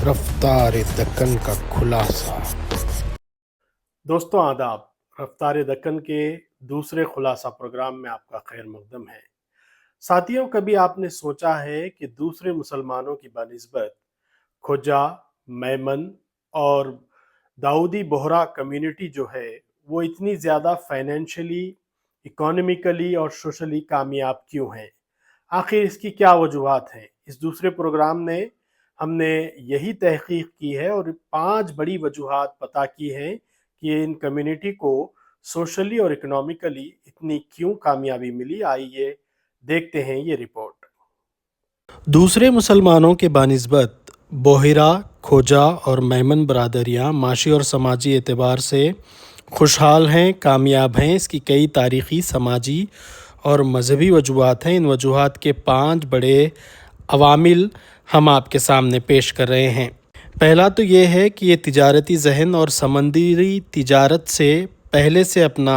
रफ्तार दक्कन का खुलासा। दोस्तों आदाब। रफ्तार दक्कन के दूसरे खुलासा प्रोग्राम में आपका खैर मकदम है। साथियों, कभी आपने सोचा है कि दूसरे मुसलमानों की बनिस्बत खोजा, मेमन और दाऊदी बोहरा कम्युनिटी जो है वो इतनी ज़्यादा फाइनेंशियली, इकोनॉमिकली और सोशली कामयाब क्यों है? आखिर इसकी क्या वजूहात हैं? इस दूसरे प्रोग्राम में हमने यही तहकीक की है और 5 बड़ी वजूहात पता की हैं कि इन कम्युनिटी को सोशली और इकोनॉमिकली इतनी क्यों कामयाबी मिली। आइए देखते हैं ये रिपोर्ट। दूसरे मुसलमानों के बानिस्बत बोहिरा, खोजा और मेमन बरादरियाँ माशी और समाजी एतबार से खुशहाल हैं, कामयाब हैं। इसकी कई तारीख़ी, समाजी और मजहबी वजूहात हैं। इन वजूहात के 5 बड़े अवामिल हम आपके सामने पेश कर रहे हैं। पहला तो ये है कि ये तिजारती जहन और समंदरी तिजारत से पहले से अपना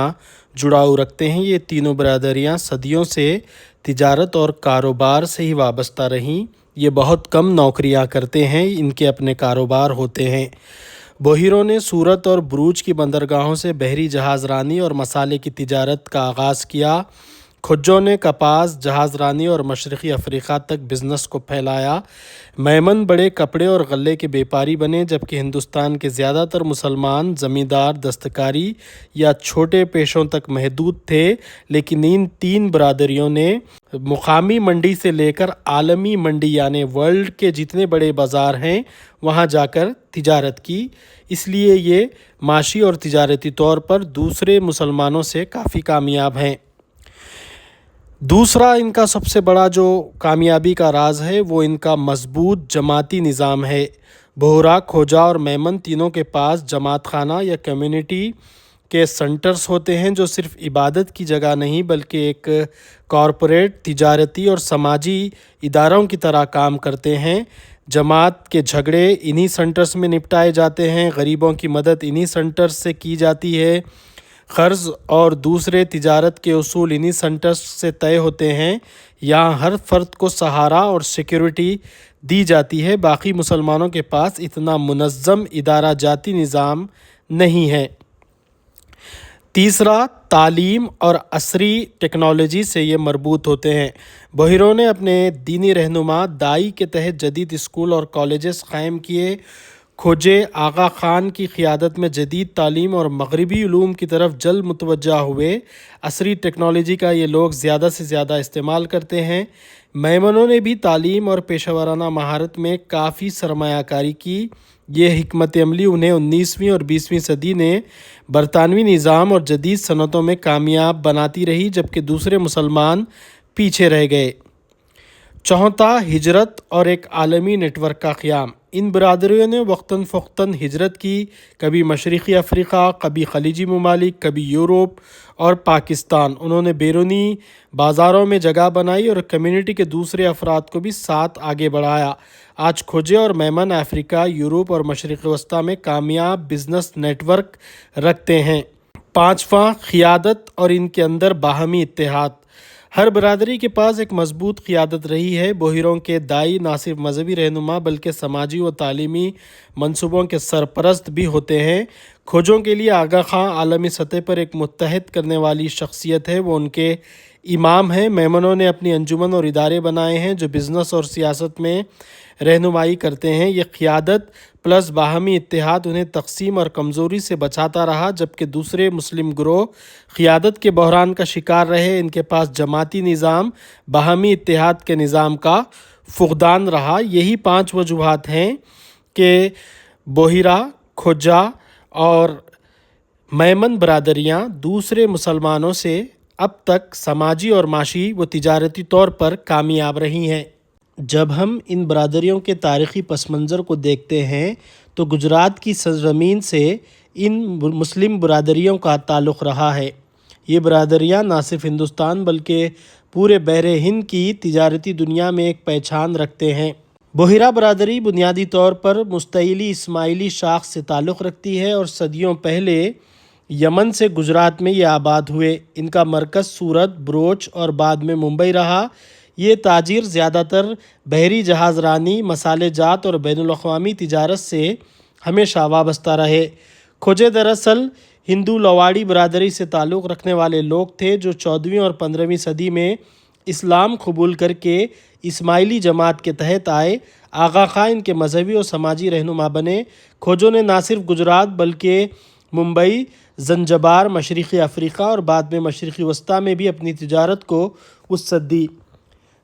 जुड़ाव रखते हैं। ये तीनों बरादरियाँ सदियों से तिजारत और कारोबार से ही वाबस्ता रहीं। ये बहुत कम नौकरियां करते हैं, इनके अपने कारोबार होते हैं। बोहिरों ने सूरत और बुरूज की बंदरगाहों से बहरी जहाज़ रानी और मसाले की तिजारत का आगाज़ किया। खुज्जों ने कपास, जहाज़ रानी और मशरक़ी अफ्रीका तक बिज़नेस को फैलाया। मेमन बड़े कपड़े और गल्ले के व्यापारी बने, जबकि हिंदुस्तान के ज़्यादातर मुसलमान ज़मींदार, दस्तकारी या छोटे पेशों तक महदूद थे। लेकिन इन 3 बरादरियों ने मुकामी मंडी से लेकर आलमी मंडी यानी वर्ल्ड के जितने बड़े बाज़ार हैं वहाँ जाकर तिजारत की। इसलिए ये माशी और तिजारती तौर पर दूसरे मुसलमानों से काफ़ी कामयाब हैं। दूसरा इनका सबसे बड़ा जो कामयाबी का राज है वो इनका मजबूत जमाती निज़ाम है। बोहरा, खोजा और मेमन तीनों के पास जमात खाना या कम्युनिटी के सेंटर्स होते हैं, जो सिर्फ इबादत की जगह नहीं बल्कि एक कॉरपोरेट, तिजारती और समाजी इदारों की तरह काम करते हैं। जमात के झगड़े इन्हीं सेंटर्स में निपटाए जाते हैं, गरीबों की मदद इन्हीं सेंटर्स से की जाती है, क़र्ज़ और दूसरे तिजारत के उसूल इन्हीं सेंटर्स से तय होते हैं। यहाँ हर फ़र्द को सहारा और सिक्योरिटी दी जाती है। बाकी मुसलमानों के पास इतना मुनज़्ज़म इदारा जाती निज़ाम नहीं है। तीसरा, तालीम और असरी टेक्नोलॉजी से ये मरबूत होते हैं। बोहिरों ने अपने दीनी रहनुमा दाई के तहत जदीद स्कूल और कॉलेजेस क़ायम किए। खोजे आगा ख़ान की क़ियादत में जदीद तालीम और मगरबी उलूम की तरफ जल्द मुतवज्जा हुए। असरी टेक्नोलॉजी का ये लोग ज़्यादा से ज़्यादा इस्तेमाल करते हैं। मेमनों ने भी तालीम और पेशेवराना महारत में काफ़ी सरमायाकारी की। ये हिकमत अमली उन्हें 19वीं और 20वीं सदी ने बरतानवी निज़ाम और जदीद सनतों में कामयाब बनाती रही, जबकि दूसरे मुसलमान पीछे रह गए। चौथा, हिजरत और एक आलमी नेटवर्क का क़याम। इन बरादरियों ने वक्तन फ़वक्तन हिजरत की, कभी मशरक़ी अफ्रीका, कभी खलीजी ममालिक, कभी यूरोप और पाकिस्तान। उन्होंने बैरूनी बाज़ारों में जगह बनाई और कम्युनिटी के दूसरे अफराद को भी साथ आगे बढ़ाया। आज खोजे और मेमन अफ्रीका, यूरोप और मशरिक़ वस्ता में कामयाब बिज़नेस नेटवर्क रखते हैं। पाँचवा, क़ियादत और इनके अंदर बाहमी इत्तेहाद। हर बरादरी के पास एक मजबूत क़ियादत रही है। बोहिरों के दाई ना सिर्फ मजहबी रहनुमा बल्कि समाजी व तालीमी मंसूबों के सरपरस्त भी होते हैं। खोजों के लिए आगा खां आलमी सतह पर एक मुत्तहद करने वाली शख्सियत है, वो उनके इमाम हैं। मेमनों ने अपनी अंजुमन और इदारे बनाए हैं जो बिज़नेस और सियासत में रहनुमाई करते हैं। ये क़ियादत प्लस बाहमी इत्तेहाद उन्हें तकसीम और कमज़ोरी से बचाता रहा, जबकि दूसरे मुस्लिम ग्रोह क़ियादत के बहरान का शिकार रहे। इनके पास जमाती निज़ाम, बाहमी इत्तेहाद के निज़ाम का फ़ुक़दान रहा। यही 5 वजूहात हैं कि बोहिरा, खोजा और मेमन बरादरियाँ दूसरे मुसलमानों से अब तक समाजी और माशी व तिजारती तौर पर कामयाब रही हैं। जब हम इन बरादरियों के तारीख़ी पस मंज़र को देखते हैं तो गुजरात की सरज़मीन से इन मुस्लिम बरादरियों का ताल्लुक़ रहा है। ये बरादरियाँ ना सिर्फ हिंदुस्तान बल्कि पूरे बहरे हिंद की तिजारती दुनिया में एक पहचान रखते हैं। बोहिरा बरादरी बुनियादी तौर पर मुस्तइली इस्माइली शाख से ताल्लुक़ रखती है और सदियों पहले यमन से गुजरात में ये आबाद हुए। इनका मरकज़ सूरत, बरोच और बाद में मुंबई रहा। یہ تاجر زیادہ تر بحری جہاز رانی، مسالے جات اور بین الاقوامی تجارت سے ہمیشہ وابستہ رہے۔ کھوجے دراصل ہندو لواڑی برادری سے تعلق رکھنے والے لوگ تھے جو 14ویں اور 15ویں صدی میں اسلام قبول کر کے اسماعیلی جماعت کے تحت آئے۔ آغا خاں ان کے مذہبی اور سماجی رہنما بنے۔ کھوجوں نے نہ صرف گجرات بلکہ ممبئی، زنجبار، مشرقی افریقہ اور بعد میں مشرقی وسطیٰ میں بھی اپنی تجارت کو وسعت دی۔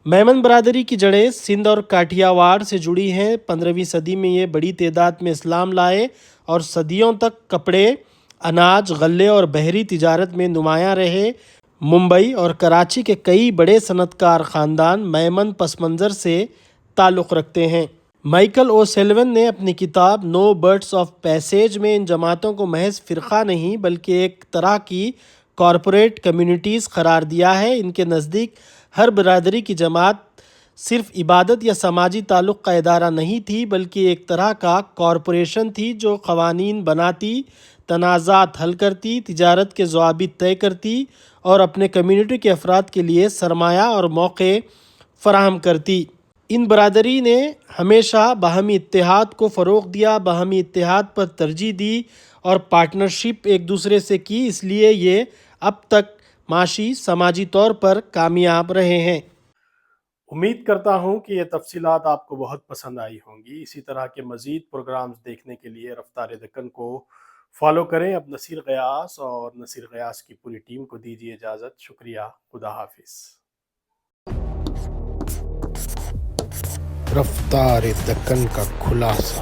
میمن برادری کی جڑیں سندھ اور کاٹھیا واڑ سے جڑی ہیں۔ 15ویں صدی میں یہ بڑی تعداد میں اسلام لائے اور صدیوں تک کپڑے، اناج، غلے اور بحری تجارت میں نمایاں رہے۔ ممبئی اور کراچی کے کئی بڑے صنعت کار خاندان میمن پس منظر سے تعلق رکھتے ہیں۔ مائیکل او سیلون نے اپنی کتاب نو برڈس آف پیسیج میں ان جماعتوں کو محض فرقہ نہیں بلکہ ایک طرح کی کارپوریٹ کمیونٹیز قرار دیا ہے۔ ان کے نزدیک ہر برادری کی جماعت صرف عبادت یا سماجی تعلق کا ادارہ نہیں تھی بلکہ ایک طرح کا کارپوریشن تھی جو قوانین بناتی، تنازعات حل کرتی، تجارت کے ضوابط طے کرتی اور اپنے کمیونٹی کے افراد کے لیے سرمایہ اور موقع فراہم کرتی۔ ان برادری نے ہمیشہ باہمی اتحاد کو فروغ دیا، باہمی اتحاد پر ترجیح دی اور پارٹنرشپ ایک دوسرے سے کی، اس لیے یہ اب تک معاشی سماجی طور پر کامیاب رہے ہیں۔ امید کرتا ہوں کہ یہ تفصیلات آپ کو بہت پسند آئی ہوں گی۔ اسی طرح کے مزید پروگرامز دیکھنے کے لیے رفتار دکن کو فالو کریں۔ اب نصیر غیاث اور نصیر غیاث کی پوری ٹیم کو دیجیے اجازت۔ شکریہ، خدا حافظ۔ رفتار دکن کا خلاصہ۔